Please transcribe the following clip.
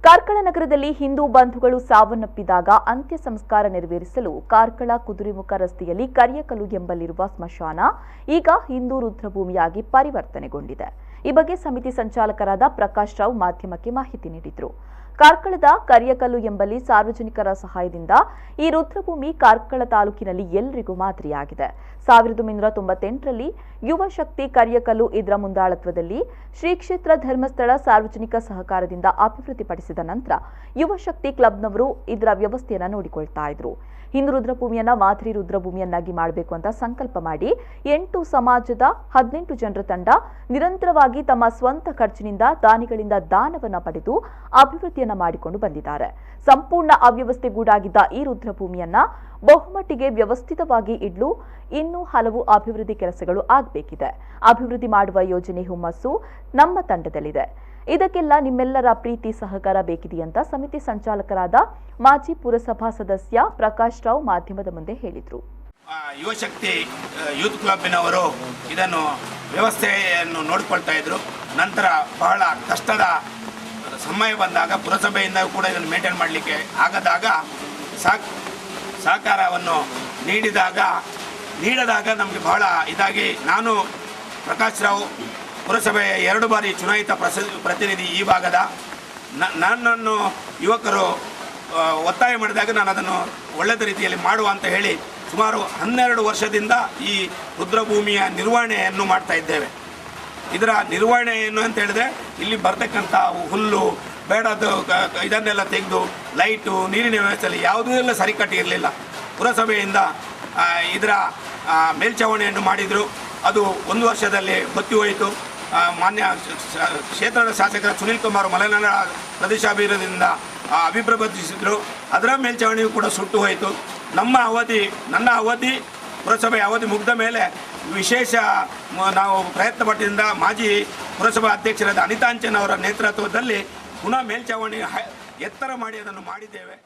ಕಾರ್ಕಳ ನಗರದಲ್ಲಿ ಹಿಂದೂ ಬಂಧುಗಳು ಸಾವನ್ನಪ್ಪಿದಾಗ ಅಂತ್ಯ ಸಂಸ್ಕಾರ ನೆರವೇರಿಸಲು ಕಾರ್ಕಳ ಕುದುರೆಮುಖ ರಸ್ತೆಯಲ್ಲಿ ಕರಿಯಕಲ್ಲು ಎಂಬಲ್ಲಿರುವ ಸ್ಮಶಾನ ಈಗ ಹಿಂದೂ ರುದ್ರಭೂಮಿಯಾಗಿ ಪರಿವರ್ತನೆಗೊಂಡಿದೆ. ಈ ಬಗ್ಗೆ ಸಮಿತಿ ಸಂಚಾಲಕರಾದ ಪ್ರಕಾಶ್ ರಾವ್ ಮಾಧ್ಯಮಕ್ಕೆ ಮಾಹಿತಿ ನೀಡಿದರು. ಕಾರ್ಕಳದ ಕರಿಯಕಲ್ಲು ಎಂಬಲ್ಲಿ ಸಾರ್ವಜನಿಕರ ಸಹಾಯದಿಂದ ಈ ರುದ್ರಭೂಮಿ ಕಾರ್ಕಳ ತಾಲೂಕಿನಲ್ಲಿ ಎಲ್ಲರಿಗೂ ಮಾದರಿಯಾಗಿದೆ. 1998ರಲ್ಲಿ ಯುವ ಶಕ್ತಿ ಕರಿಯಕಲ್ಲು ಇದರ ಮುಂದಾಳತ್ವದಲ್ಲಿ ಶ್ರೀ ಕ್ಷೇತ್ರ ಧರ್ಮಸ್ಥಳ ಸಾರ್ವಜನಿಕ ಸಹಕಾರದಿಂದ ಅಭಿವೃದ್ಧಿಪಡಿಸಿದ ನಂತರ ಯುವ ಶಕ್ತಿ ಕ್ಲಬ್ನವರು ಇದರ ವ್ಯವಸ್ಥೆಯನ್ನು ನೋಡಿಕೊಳ್ತಾ ಇದ್ರು. ಹಿಂದೂ ರುದ್ರಭೂಮಿಯನ್ನ ಮಾದರಿ ರುದ್ರಭೂಮಿಯನ್ನಾಗಿ ಮಾಡಬೇಕು ಅಂತ ಸಂಕಲ್ಪ ಮಾಡಿ 8 ಸಮಾಜದ 18 ಜನರ ತಂಡ ನಿರಂತರವಾಗಿ ತಮ್ಮ ಸ್ವಂತ ಖರ್ಚಿನಿಂದ ದಾನಿಗಳಿಂದ ದಾನವನ್ನ ಪಡೆದು ಅಭಿವೃದ್ಧಿಯನ್ನ ಮಾಡಿಕೊಂಡು ಬಂದಿದ್ದಾರೆ. ಸಂಪೂರ್ಣ ಅವ್ಯವಸ್ಥೆಗೂಡಾಗಿದ್ದ ಈ ರುದ್ರಭೂಮಿಯನ್ನ ಬಹುಮಟ್ಟಿಗೆ ವ್ಯವಸ್ಥಿತವಾಗಿ ಇಡಲು ಇನ್ನೂ ಹಲವು ಅಭಿವೃದ್ಧಿ ಕೆಲಸಗಳು ಆಗಬೇಕಿದೆ. ಅಭಿವೃದ್ಧಿ ಮಾಡುವ ಯೋಜನೆ ಹುಮ್ಮಸ್ಸು ನಮ್ಮ ತಂಡದಲ್ಲಿದೆ. ಇದಕ್ಕೆಲ್ಲ ನಿಮ್ಮೆಲ್ಲರ ಪ್ರೀತಿ ಸಹಕಾರ ಬೇಕಿದೆ ಅಂತ ಸಮಿತಿ ಸಂಚಾಲಕರಾದ ಮಾಜಿ ಪುರಸಭಾ ಸದಸ್ಯ ಪ್ರಕಾಶ್ ರಾವ್ ಮಾಧ್ಯಮದ ಮುಂದೆ ಹೇಳಿದರು. ಯುವ ಶಕ್ತಿ ಯೂತ್ ಕ್ಲಬ್ಬಿನವರು ಇದನ್ನು ವ್ಯವಸ್ಥೆಯನ್ನು ನೋಡಿಕೊಳ್ತಾ ಇದ್ರು. ನಂತರ ಬಹಳ ಕಷ್ಟದ ಸಮಯ ಬಂದಾಗ ಪುರಸಭೆಯಿಂದ ಕೂಡ ಇದನ್ನು ಮೇಂಟೈನ್ ಮಾಡಲಿಕ್ಕೆ ಆಗದಾಗ ಸಹಕಾರವನ್ನು ನೀಡಿದಾಗ ನಮಗೆ ಬಹಳ ಇದಾಗಿ ನಾನು ಪ್ರಕಾಶ್ ರಾವ್ ಪುರಸಭೆಯ 2 ಬಾರಿ ಚುನಾಯಿತ ಪ್ರತಿನಿಧಿ ಈ ಭಾಗದ ನನ್ನನ್ನು ಯುವಕರು ಒತ್ತಾಯ ಮಾಡಿದಾಗ ನಾನು ಅದನ್ನು ಒಳ್ಳೆಯ ರೀತಿಯಲ್ಲಿ ಮಾಡುವ ಅಂತ ಹೇಳಿ ಸುಮಾರು 12 ವರ್ಷದಿಂದ ಈ ರುದ್ರಭೂಮಿಯ ನಿರ್ವಹಣೆಯನ್ನು ಮಾಡ್ತಾ ಇದ್ದೇವೆ. ಇದರ ನಿರ್ವಹಣೆ ಏನು ಅಂತ ಹೇಳಿದ್ರೆ ಇಲ್ಲಿ ಬರ್ತಕ್ಕಂಥ ಹುಲ್ಲು ಬೇಡದು ಇದನ್ನೆಲ್ಲ ತೆಗೆದು ಲೈಟು ನೀರಿನ ವ್ಯವಸ್ಥೆಯಲ್ಲಿ ಯಾವುದೂ ಎಲ್ಲ ಸರಿಕಟ್ಟಿ ಇರಲಿಲ್ಲ. ಪುರಸಭೆಯಿಂದ ಇದರ ಮೇಲ್ಛಾವಣಿಯನ್ನು ಮಾಡಿದರು. ಅದು 1 ವರ್ಷದಲ್ಲಿ ಬತ್ತಿ ಹೋಯಿತು. ಮಾನ್ಯ ಕ್ಷೇತ್ರದ ಶಾಸಕರ ಸುನೀಲ್ ಕುಮಾರ್ ಮಲೆನಾಡ ಪ್ರದೇಶಾಭಿವೃದ್ಧಿಯಿಂದ ಅಭಿವೃದ್ಧಿಸಿದರು. ಅದರ ಮೇಲ್ಛಾವಣಿಯು ಕೂಡ ಸುಟ್ಟು ಹೋಯಿತು. ನನ್ನ ಅವಧಿ ಪುರಸಭೆ ಅವಧಿ ಮುಗಿದ ಮೇಲೆ ವಿಶೇಷ ನಾವು ಪ್ರಯತ್ನ ಪಟ್ಟಿದ್ದರಿಂದ ಮಾಜಿ ಪುರಸಭಾ ಅಧ್ಯಕ್ಷರಾದ ಅನಿತಾಂಚನ್ ಅವರ ನೇತೃತ್ವದಲ್ಲಿ ಪುನಃ ಮೇಲ್ಛಾವಣಿ ಎತ್ತರ ಮಾಡಿ ಅದನ್ನು ಮಾಡಿದ್ದೇವೆ.